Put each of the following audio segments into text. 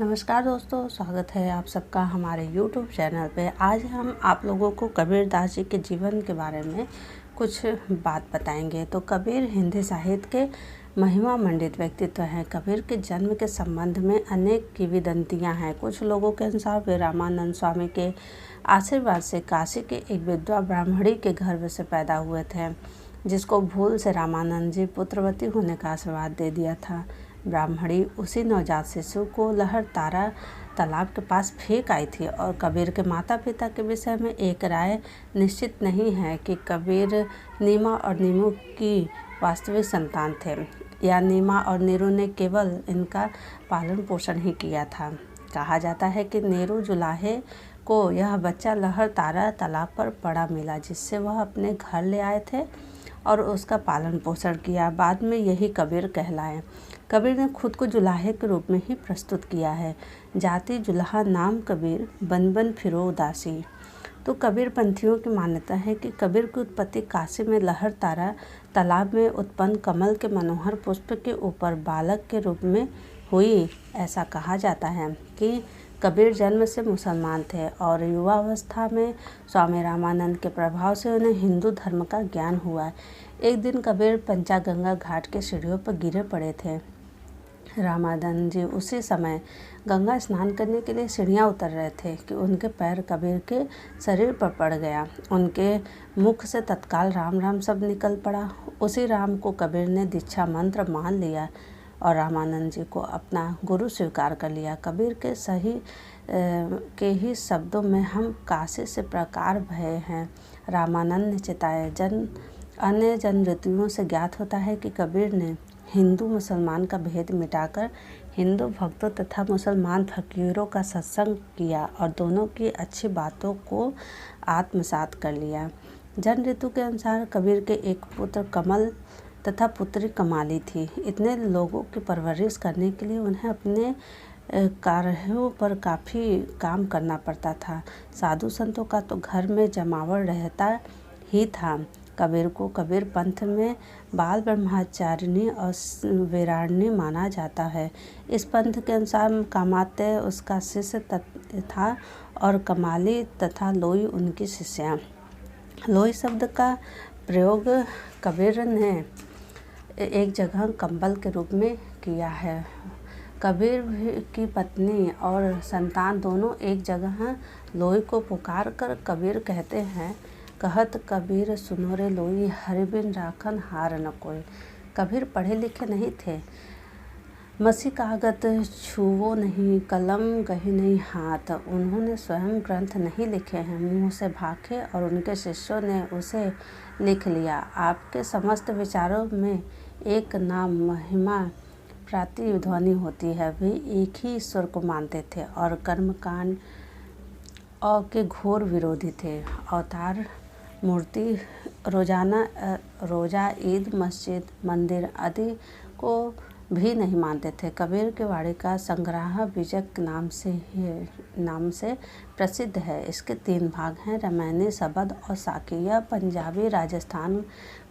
नमस्कार दोस्तों, स्वागत है आप सबका हमारे YouTube चैनल पे। आज हम आप लोगों को कबीरदास जी के जीवन के बारे में कुछ बात बताएंगे। तो कबीर हिंदी साहित्य के महिमा मंडित व्यक्तित्व हैं। कबीर के जन्म के संबंध में अनेक किंवदंतियाँ हैं। कुछ लोगों के अनुसार वे रामानंद स्वामी के आशीर्वाद से काशी के एक विधवा ब्राह्मणी के गर्भ से पैदा हुए थे, जिसको भूल से रामानंद जी पुत्रवती होने का आशीर्वाद दे दिया था। ब्राह्मणी उसी नवजात शिशु को लहरतारा तालाब के पास फेंक आई थी और कबीर के माता पिता के विषय में एक राय निश्चित नहीं है कि कबीर नीमा और नीमू की वास्तविक संतान थे या नीमा और नीरू ने केवल इनका पालन पोषण ही किया था। कहा जाता है कि नीरू जुलाहे को यह बच्चा लहरतारा तालाब पर पड़ा मिला, जिससे वह अपने घर ले आए थे और उसका पालन पोषण किया। बाद में यही कबीर कहलाए। कबीर ने खुद को जुलाहे के रूप में ही प्रस्तुत किया है। जाति जुलाहा, नाम कबीर, बन बन फिरो उदासी। तो कबीर पंथियों की मान्यता है कि कबीर की उत्पत्ति काशी में लहरतारा तालाब में उत्पन्न कमल के मनोहर पुष्प के ऊपर बालक के रूप में हुई। ऐसा कहा जाता है कि कबीर जन्म से मुसलमान थे और युवावस्था में स्वामी रामानंद के प्रभाव से उन्हें हिंदू धर्म का ज्ञान हुआ। एक दिन कबीर पंचागंगा घाट के सीढ़ियों पर गिरे पड़े थे। रामानंद जी उसी समय गंगा स्नान करने के लिए सीढ़ियाँ उतर रहे थे कि उनके पैर कबीर के शरीर पर पड़ गया। उनके मुख से तत्काल राम राम शब्द निकल पड़ा। उसी राम को कबीर ने दीक्षा मंत्र मान लिया और रामानंद जी को अपना गुरु स्वीकार कर लिया। कबीर के ही शब्दों में हम काशी से प्रकार भय हैं। रामानंद ने चिताए अन्य जन ऋतुओं से ज्ञात होता है कि कबीर ने हिंदू मुसलमान का भेद मिटाकर हिंदू भक्तों तथा मुसलमान फकीरों का सत्संग किया और दोनों की अच्छी बातों को आत्मसात कर लिया। जन ऋतु के अनुसार कबीर के एक पुत्र कमल तथा पुत्री कमाली थी। इतने लोगों की परवरिश करने के लिए उन्हें अपने कार्यों पर काफ़ी काम करना पड़ता था। साधु संतों का तो घर में जमावड़ रहता ही था। कबीर को कबीर पंथ में बाल ब्रह्मचारिणी और वीराणी माना जाता है। इस पंथ के अनुसार कामात्य उसका शिष्य था और कमाली तथा लोई उनकी शिष्या। लोई शब्द का प्रयोग कबीर ने एक जगह कंबल के रूप में किया है। कबीर की पत्नी और संतान दोनों एक जगह लोई को पुकार कर कबीर कहते हैं, कहत कबीर सुनो रे लोई, हरि बिन राखन हार न कोई। कबीर पढ़े लिखे नहीं थे। मसी कागत छुवो नहीं, कलम गही नहीं हाथ। उन्होंने स्वयं ग्रंथ नहीं लिखे हैं, मुँह से भाखे और उनके शिष्यों ने उसे लिख लिया। आपके समस्त विचारों में एक नाम महिमा प्रतिध्वनि होती है। वे एक ही ईश्वर को मानते थे और कर्मकांड और के घोर विरोधी थे। अवतार मूर्ति, रोज़ा, ईद, मस्जिद, मंदिर आदि को भी नहीं मानते थे। कबीर की वाणी का संग्रह विजक नाम से प्रसिद्ध है। इसके 3 भाग हैं, रामायणी, शबद और साकी। यह पंजाबी, राजस्थान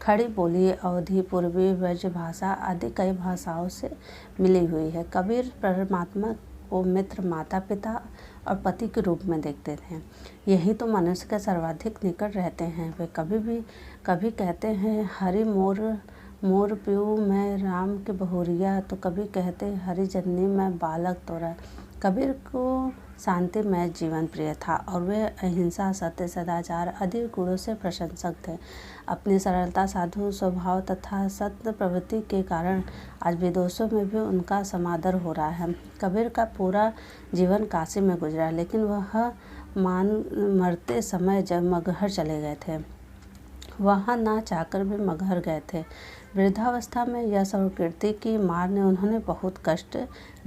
खड़ी बोली, अवधी, पूर्वी ब्रज भाषा आदि कई भाषाओं से मिली हुई है। कबीर परमात्मा को मित्र, माता पिता और पति के रूप में देखते थे। यही तो मनुष्य के सर्वाधिक निकट रहते हैं। वे कभी कहते हैं हरि मोर प्यू मैं राम के बहुरिया, तो कभी कहते हरि जननी मैं बालक तोरा। कबीर को शांतिमय जीवन प्रिय था और वे अहिंसा, सत्य, सदाचार आदि गुणों से प्रशंसक थे। अपनी सरलता, साधु स्वभाव तथा सत्य प्रवृत्ति के कारण आज विदेशों में भी उनका समादर हो रहा है। कबीर का पूरा जीवन काशी में गुजरा, लेकिन वह मरते समय जब मगहर चले गए थे। वहाँ ना चाहकर भी मगहर गए थे। वृद्धावस्था में यश और कीर्ति की मार ने उन्होंने बहुत कष्ट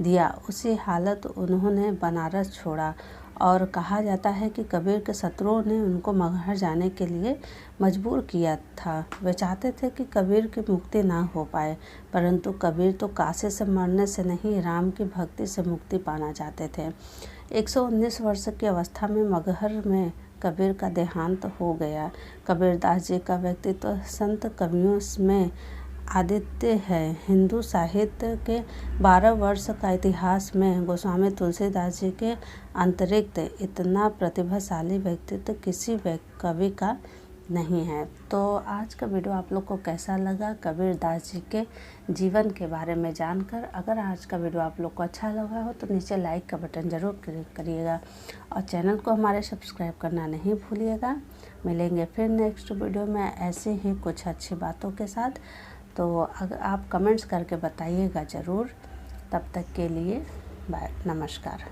दिया। उसी हालत उन्होंने बनारस छोड़ा और कहा जाता है कि कबीर के शत्रुओं ने उनको मगहर जाने के लिए मजबूर किया था। वे चाहते थे कि कबीर की मुक्ति ना हो पाए, परंतु कबीर तो काशी से मरने से नहीं, राम की भक्ति से मुक्ति पाना चाहते थे। 119 वर्ष की अवस्था में मगहर में कबीर का देहांत हो गया। कबीरदास जी का व्यक्तित्व संत कवियों में आदित्य है। हिंदू साहित्य के 12 वर्ष का इतिहास में गोस्वामी तुलसीदास जी के अतिरिक्त इतना प्रतिभाशाली व्यक्तित्व किसी कवि का नहीं है। तो आज का वीडियो आप लोग को कैसा लगा कबीर दास जी के जीवन के बारे में जानकर? अगर आज का वीडियो आप लोग को अच्छा लगा हो तो नीचे लाइक का बटन ज़रूर क्लिक करिएगा और चैनल को हमारे सब्सक्राइब करना नहीं भूलिएगा। मिलेंगे फिर नेक्स्ट वीडियो में ऐसे ही कुछ अच्छी बातों के साथ। तो अगर आप कमेंट्स करके बताइएगा ज़रूर। तब तक के लिए बाय, नमस्कार।